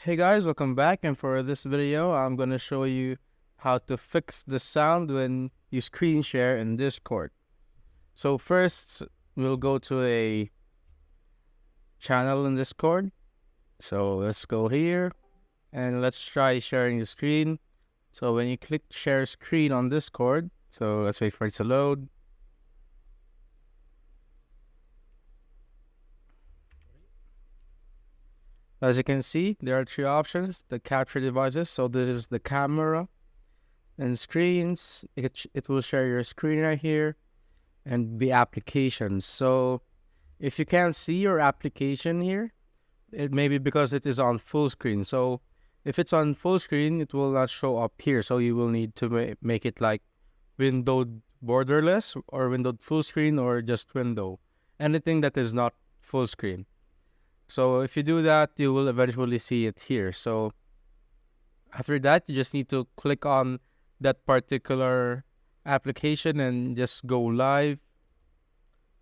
Hey guys, welcome back, and for this video I'm gonna show you how to fix the sound when you screen share in Discord. So first we'll go to a channel in Discord. So let's go here and let's try sharing the screen. So when you click share screen on Discord, so let's wait for it to load. As you can see, there are three options: the capture devices. So this is the camera and screens. It will share your screen right here, and the applications. So if you can't see your application here, it may be because it is on full screen. So if it's on full screen, it will not show up here. So you will need to make it like windowed borderless or windowed full screen or just window. Anything that is not full screen. So if you do that, you will eventually see it here. So after that, you just need to click on that particular application and just go live.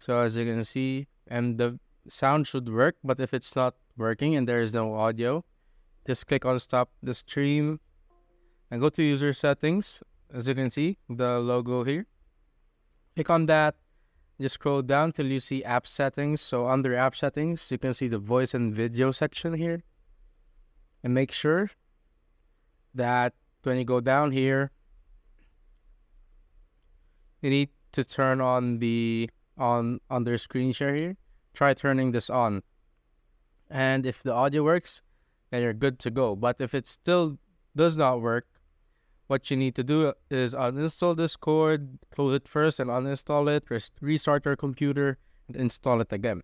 So as you can see, and the sound should work, but if it's not working and there is no audio, just click on stop the stream and go to user settings. As you can see, the logo here. Click on that, just scroll down till you see app settings. So under app settings, you can see the voice and video section here. And make sure that when you go down here, you need to turn on the under screen share here. Try turning this on. And if the audio works, then you're good to go. But if it still does not work, what you need to do is uninstall Discord, close it first and uninstall it, restart your computer and install it again.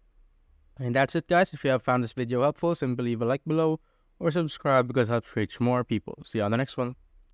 And that's it, guys. If you have found this video helpful, simply leave a like below or subscribe because it helps reach more people. See you on the next one.